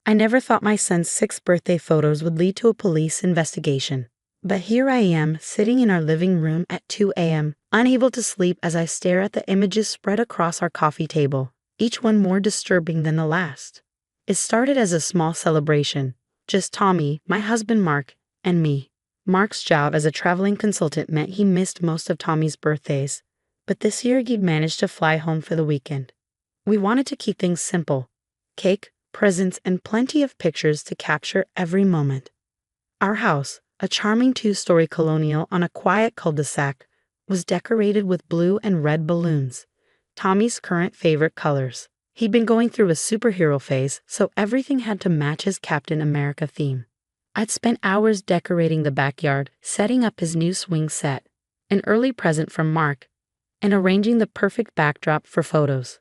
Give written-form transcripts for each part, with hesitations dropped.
I never thought my son's 6th birthday photos would lead to a police investigation. But here I am, sitting in our living room at 2 a.m., unable to sleep as I stare at the images spread across our coffee table, each one more disturbing than the last. It started as a small celebration. Just Tommy, my husband Mark, and me. Mark's job as a traveling consultant meant he missed most of Tommy's birthdays, but this year he'd managed to fly home for the weekend. We wanted to keep things simple. Cake, presents, and plenty of pictures to capture every moment. Our house, a charming 2-story colonial on a quiet cul-de-sac, was decorated with blue and red balloons, Tommy's current favorite colors. He'd been going through a superhero phase, so everything had to match his Captain America theme. I'd spent hours decorating the backyard, setting up his new swing set, an early present from Mark, and arranging the perfect backdrop for photos.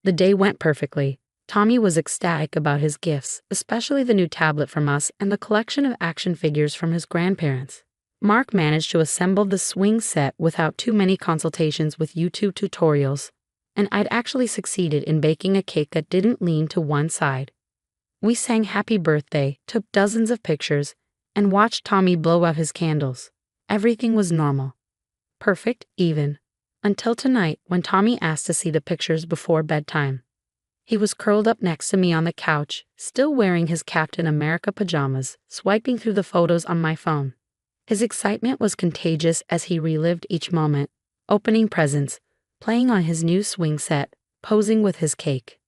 The day went perfectly. Tommy was ecstatic about his gifts, especially the new tablet from us and the collection of action figures from his grandparents. Mark managed to assemble the swing set without too many consultations with YouTube tutorials, and I'd actually succeeded in baking a cake that didn't lean to one side. We sang Happy Birthday, took dozens of pictures, and watched Tommy blow out his candles. Everything was normal. Perfect, even. Until tonight, when Tommy asked to see the pictures before bedtime. He was curled up next to me on the couch, still wearing his Captain America pajamas, swiping through the photos on my phone. His excitement was contagious as he relived each moment, opening presents, playing on his new swing set, posing with his cake.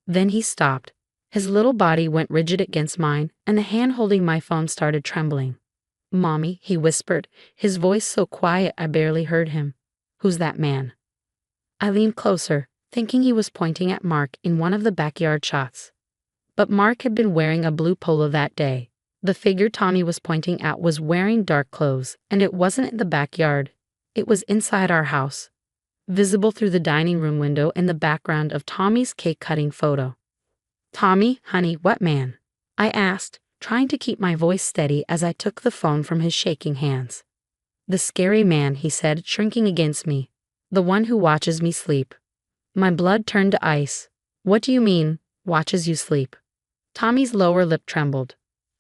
Then he stopped. His little body went rigid against mine, and the hand holding my phone started trembling. "Mommy," he whispered, his voice so quiet I barely heard him. "Who's that man?" I leaned closer, thinking he was pointing at Mark in one of the backyard shots. But Mark had been wearing a blue polo that day. The figure Tommy was pointing at was wearing dark clothes, and it wasn't in the backyard. It was inside our house, visible through the dining room window in the background of Tommy's cake-cutting photo. "Tommy, honey, what man?" I asked, trying to keep my voice steady as I took the phone from his shaking hands. "The scary man," he said, shrinking against me. "The one who watches me sleep." My blood turned to ice. "What do you mean, watches you sleep?" Tommy's lower lip trembled.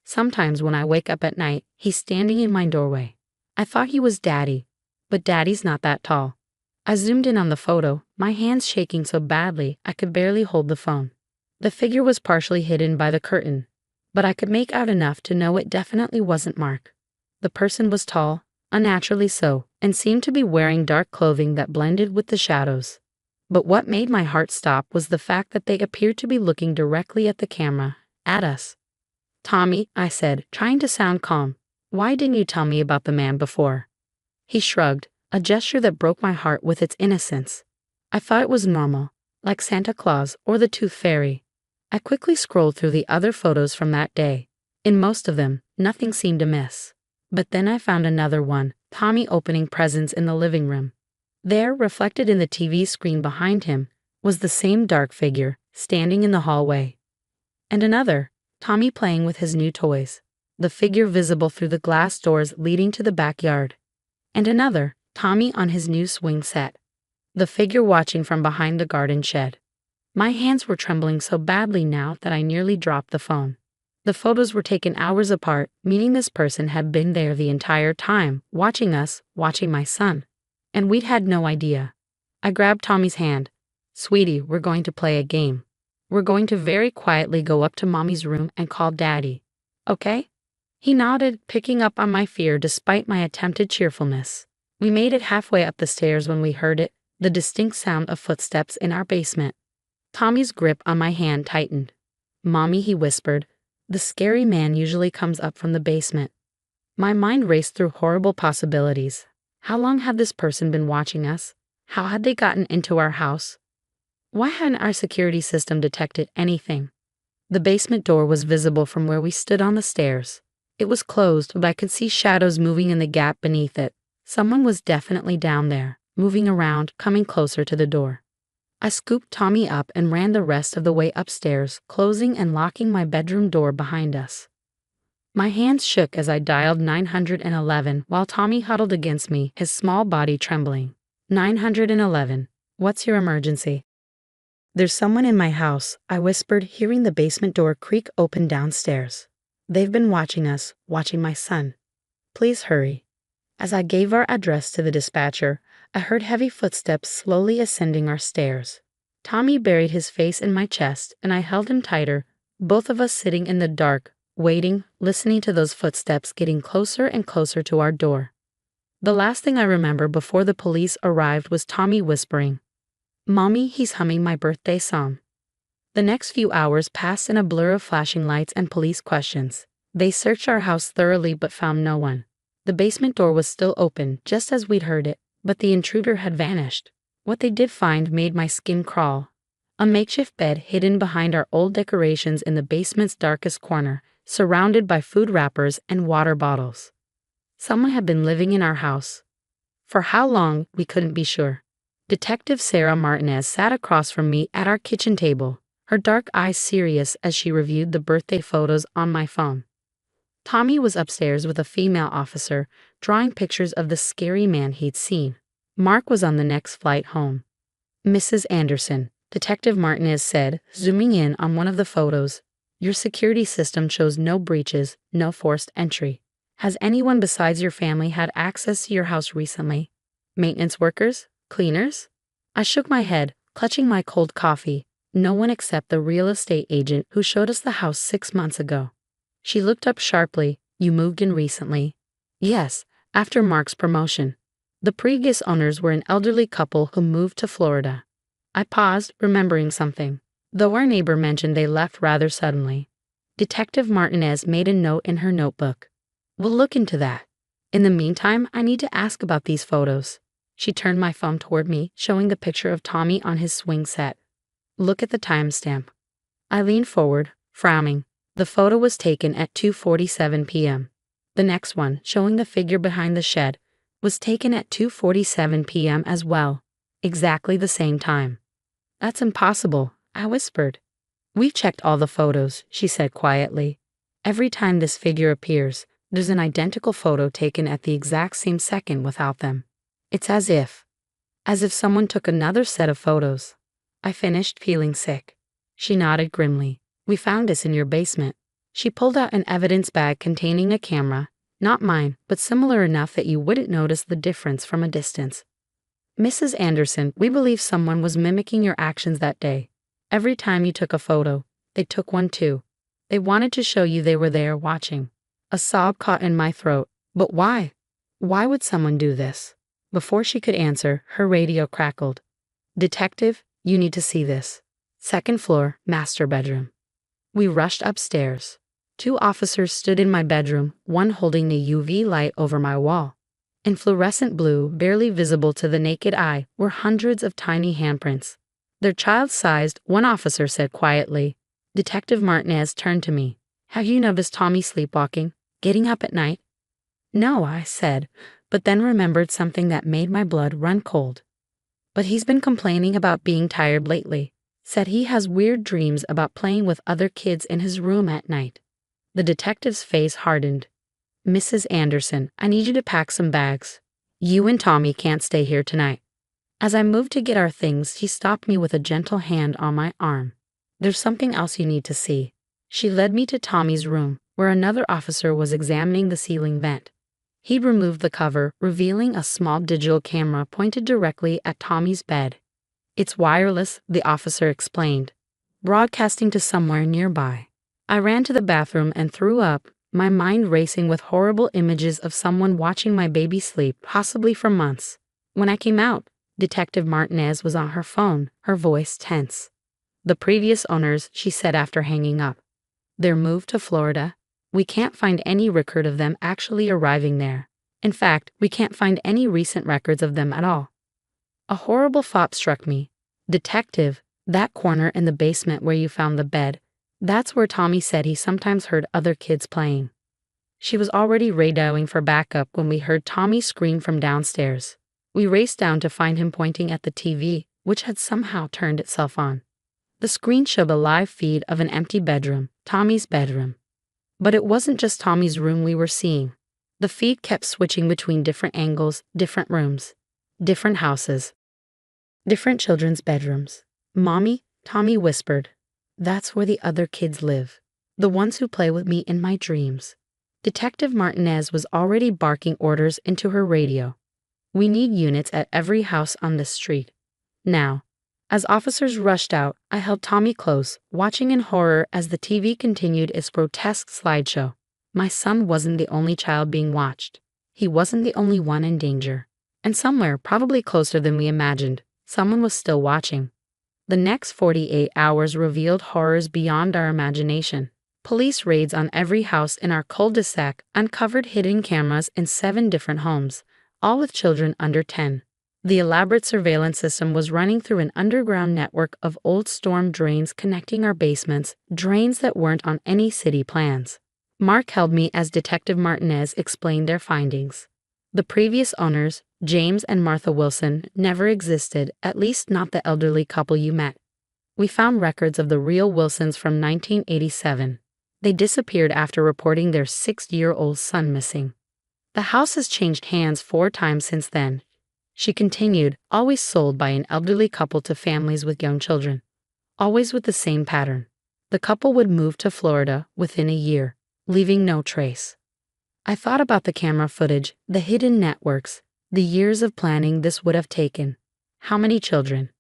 "Sometimes when I wake up at night, he's standing in my doorway. I thought he was Daddy, but Daddy's not that tall." I zoomed in on the photo, my hands shaking so badly I could barely hold the phone. The figure was partially hidden by the curtain, but I could make out enough to know it definitely wasn't Mark. The person was tall, unnaturally so, and seemed to be wearing dark clothing that blended with the shadows. But what made my heart stop was the fact that they appeared to be looking directly at the camera, at us. "Tommy," I said, trying to sound calm, "why didn't you tell me about the man before?" He shrugged, a gesture that broke my heart with its innocence. I thought it was normal, like Santa Claus or the Tooth Fairy. I quickly scrolled through the other photos from that day. In most of them, nothing seemed amiss. But then I found another one, Tommy opening presents in the living room. There, reflected in the TV screen behind him, was the same dark figure, standing in the hallway. And another, Tommy playing with his new toys, the figure visible through the glass doors leading to the backyard. And another, Tommy on his new swing set, the figure watching from behind the garden shed. My hands were trembling so badly now that I nearly dropped the phone. The photos were taken hours apart, meaning this person had been there the entire time, watching us, watching my son. And we'd had no idea. I grabbed Tommy's hand. "Sweetie, we're going to play a game. We're going to very quietly go up to Mommy's room and call Daddy. Okay?" He nodded, picking up on my fear despite my attempted cheerfulness. We made it halfway up the stairs when we heard it, the distinct sound of footsteps in our basement. Tommy's grip on my hand tightened. "Mommy," he whispered, "the scary man usually comes up from the basement." My mind raced through horrible possibilities. How long had this person been watching us? How had they gotten into our house? Why hadn't our security system detected anything? The basement door was visible from where we stood on the stairs. It was closed, but I could see shadows moving in the gap beneath it. Someone was definitely down there, moving around, coming closer to the door. I scooped Tommy up and ran the rest of the way upstairs, closing and locking my bedroom door behind us. My hands shook as I dialed 911 while Tommy huddled against me, his small body trembling. 911. What's your emergency? "There's someone in my house," I whispered, hearing the basement door creak open downstairs. "They've been watching us, watching my son. Please hurry." As I gave our address to the dispatcher, I heard heavy footsteps slowly ascending our stairs. Tommy buried his face in my chest, and I held him tighter, both of us sitting in the dark, waiting, listening to those footsteps getting closer and closer to our door. The last thing I remember before the police arrived was Tommy whispering, "Mommy, he's humming my birthday song." The next few hours passed in a blur of flashing lights and police questions. They searched our house thoroughly but found no one. The basement door was still open, just as we'd heard it, but the intruder had vanished. What they did find made my skin crawl. A makeshift bed hidden behind our old decorations in the basement's darkest corner, surrounded by food wrappers and water bottles. Someone had been living in our house. For how long, we couldn't be sure. Detective Sarah Martinez sat across from me at our kitchen table, her dark eyes serious as she reviewed the birthday photos on my phone. Tommy was upstairs with a female officer, drawing pictures of the scary man he'd seen. Mark was on the next flight home. "Mrs. Anderson," Detective Martinez said, zooming in on one of the photos, "your security system shows no breaches, no forced entry. Has anyone besides your family had access to your house recently? Maintenance workers? Cleaners?" I shook my head, clutching my cold coffee. "No one except the real estate agent who showed us the house 6 months ago." She looked up sharply. "You moved in recently?" "Yes, after Mark's promotion. The previous owners were an elderly couple who moved to Florida." I paused, remembering something, though our neighbor mentioned they left rather suddenly. Detective Martinez made a note in her notebook. "We'll look into that. In the meantime, I need to ask about these photos." She turned my phone toward me, showing the picture of Tommy on his swing set. "Look at the timestamp." I leaned forward, frowning. The photo was taken at 2:47 p.m. The next one, showing the figure behind the shed, was taken at 2:47 p.m. as well, exactly the same time. "That's impossible," I whispered. "We've checked all the photos," she said quietly. "Every time this figure appears, there's an identical photo taken at the exact same second without them. It's as if someone took another set of photos." I finished, feeling sick. She nodded grimly. "We found this in your basement." She pulled out an evidence bag containing a camera, not mine, but similar enough that you wouldn't notice the difference from a distance. "Mrs. Anderson, we believe someone was mimicking your actions that day. Every time you took a photo, they took one too. They wanted to show you they were there watching." A sob caught in my throat. "But why? Why would someone do this?" Before she could answer, her radio crackled. "Detective, you need to see this. Second floor, master bedroom." We rushed upstairs. 2 officers stood in my bedroom, one holding the UV light over my wall. In fluorescent blue, barely visible to the naked eye, were hundreds of tiny handprints. "They're child-sized," one officer said quietly. Detective Martinez turned to me. "Have you noticed Tommy sleepwalking? Getting up at night?" "No," I said, but then remembered something that made my blood run cold. "But he's been complaining about being tired lately. Said he has weird dreams about playing with other kids in his room at night." The detective's face hardened. "Mrs. Anderson, I need you to pack some bags. You and Tommy can't stay here tonight." As I moved to get our things, she stopped me with a gentle hand on my arm. "There's something else you need to see." She led me to Tommy's room, where another officer was examining the ceiling vent. He'd removed the cover, revealing a small digital camera pointed directly at Tommy's bed. "It's wireless," the officer explained, "broadcasting to somewhere nearby." I ran to the bathroom and threw up, my mind racing with horrible images of someone watching my baby sleep, possibly for months. When I came out, Detective Martinez was on her phone, her voice tense. "The previous owners," she said after hanging up. "They're moved to Florida. We can't find any record of them actually arriving there. In fact, we can't find any recent records of them at all." A horrible thought struck me. "Detective, that corner in the basement where you found the bed, that's where Tommy said he sometimes heard other kids playing." She was already radioing for backup when we heard Tommy scream from downstairs. We raced down to find him pointing at the TV, which had somehow turned itself on. The screen showed a live feed of an empty bedroom, Tommy's bedroom. But it wasn't just Tommy's room we were seeing. The feed kept switching between different angles, different rooms, different houses, different children's bedrooms. "Mommy, Tommy whispered. That's where the other kids live. The ones who play with me in my dreams. Detective Martinez was already barking orders into her radio. We need units at every house on this street. Now. As officers rushed out, I held Tommy close, watching in horror as the TV continued its grotesque slideshow. My son wasn't the only child being watched. He wasn't the only one in danger. And somewhere, probably closer than we imagined, someone was still watching. The next 48 hours revealed horrors beyond our imagination. Police raids on every house in our cul-de-sac uncovered hidden cameras in 7 different homes, all with children under 10. The elaborate surveillance system was running through an underground network of old storm drains connecting our basements, drains that weren't on any city plans. Mark held me as Detective Martinez explained their findings. The previous owners, James and Martha Wilson, never existed, at least not the elderly couple you met. We found records of the real Wilsons from 1987. They disappeared after reporting their 6-year-old son missing. The house has changed hands 4 times since then. She continued, always sold by an elderly couple to families with young children. Always with the same pattern. The couple would move to Florida within a year, leaving no trace. I thought about the camera footage, the hidden networks, the years of planning this would have taken. How many children?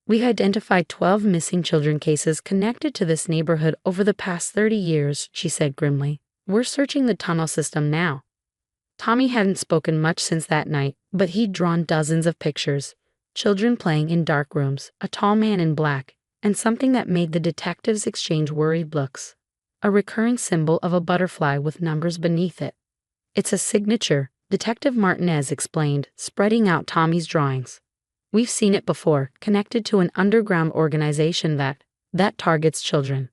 We identified 12 missing children cases connected to this neighborhood over the past 30 years, she said grimly. We're searching the tunnel system now. Tommy hadn't spoken much since that night, but he'd drawn dozens of pictures. Children playing in dark rooms, a tall man in black, and something that made the detectives exchange worried looks. A recurring symbol of a butterfly with numbers beneath it. It's a signature, Detective Martinez explained, spreading out Tommy's drawings. We've seen it before, connected to an underground organization that targets children.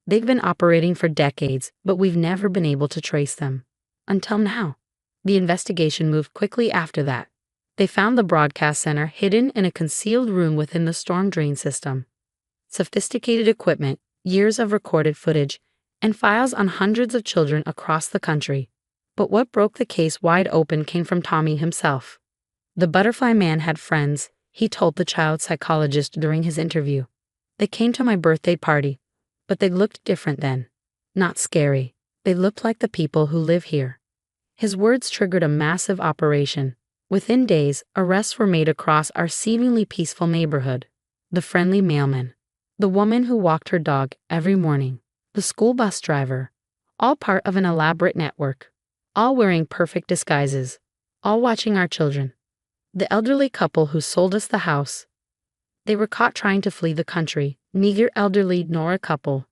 They've been operating for decades, but we've never been able to trace them. Until now. The investigation moved quickly after that. They found the broadcast center hidden in a concealed room within the storm drain system. Sophisticated equipment, years of recorded footage, and files on hundreds of children across the country. But what broke the case wide open came from Tommy himself. The butterfly man had friends, he told the child psychologist during his interview. They came to my birthday party, but they looked different then. Not scary. They looked like the people who live here. His words triggered a massive operation. Within days, arrests were made across our seemingly peaceful neighborhood. The friendly mailman. The woman who walked her dog every morning. The school bus driver. All part of an elaborate network. All wearing perfect disguises. All watching our children. The elderly couple who sold us the house. They were caught trying to flee the country, neither elderly nor a couple,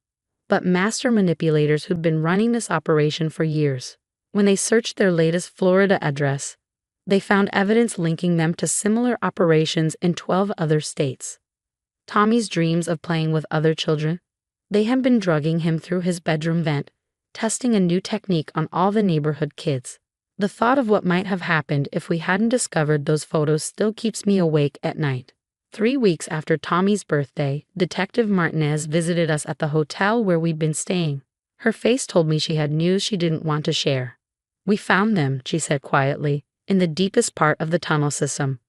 but master manipulators who'd been running this operation for years. When they searched their latest Florida address, they found evidence linking them to similar operations in 12 other states. Tommy's dreams of playing with other children, they had been drugging him through his bedroom vent, testing a new technique on all the neighborhood kids. The thought of what might have happened if we hadn't discovered those photos still keeps me awake at night. 3 weeks after Tommy's birthday, Detective Martinez visited us at the hotel where we'd been staying. Her face told me she had news she didn't want to share. We found them, she said quietly, in the deepest part of the tunnel system.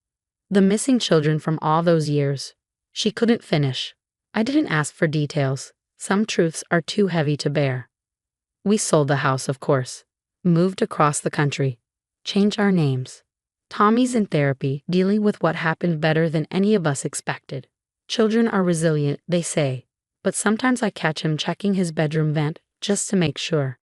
The missing children from all those years. She couldn't finish. I didn't ask for details. Some truths are too heavy to bear. We sold the house, of course. Moved across the country. Changed our names. Tommy's in therapy, dealing with what happened better than any of us expected. Children are resilient, they say, but sometimes I catch him checking his bedroom vent just to make sure.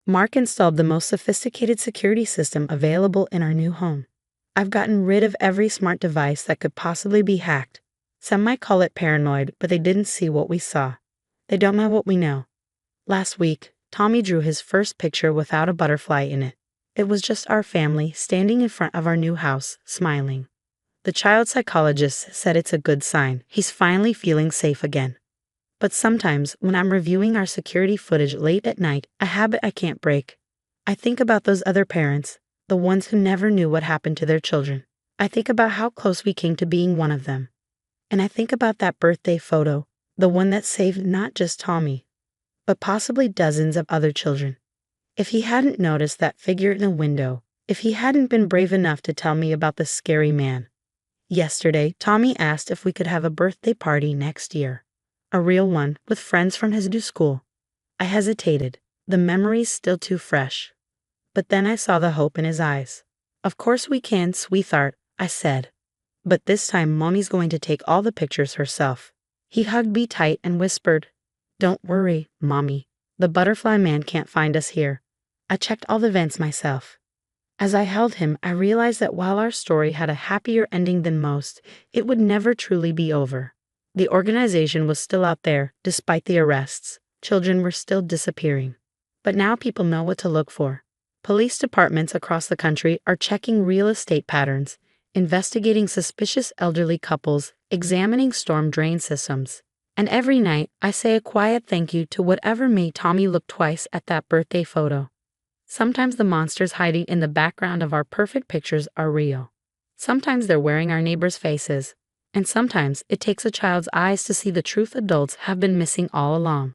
Mark installed the most sophisticated security system available in our new home. I've gotten rid of every smart device that could possibly be hacked. Some might call it paranoid, but they didn't see what we saw. They don't know what we know. Last week, Tommy drew his first picture without a butterfly in it. It was just our family standing in front of our new house, smiling. The child psychologist said it's a good sign. He's finally feeling safe again. But sometimes, when I'm reviewing our security footage late at night, a habit I can't break. I think about those other parents, the ones who never knew what happened to their children. I think about how close we came to being one of them. And I think about that birthday photo, the one that saved not just Tommy, but possibly dozens of other children. If he hadn't noticed that figure in the window, if he hadn't been brave enough to tell me about the scary man, Yesterday, Tommy asked if we could have a birthday party next year. A real one, with friends from his new school. I hesitated, the memories still too fresh. But then I saw the hope in his eyes. Of course we can, sweetheart, I said. But this time Mommy's going to take all the pictures herself. He hugged me tight and whispered, "Don't worry, Mommy. The butterfly man can't find us here. I checked all the vents myself." As I held him, I realized that while our story had a happier ending than most, it would never truly be over. The organization was still out there, despite the arrests. Children were still disappearing. But now people know what to look for. Police departments across the country are checking real estate patterns, investigating suspicious elderly couples, examining storm drain systems. And every night, I say a quiet thank you to whatever made Tommy look twice at that birthday photo. Sometimes the monsters hiding in the background of our perfect pictures are real. Sometimes they're wearing our neighbors' faces. And sometimes it takes a child's eyes to see the truth adults have been missing all along.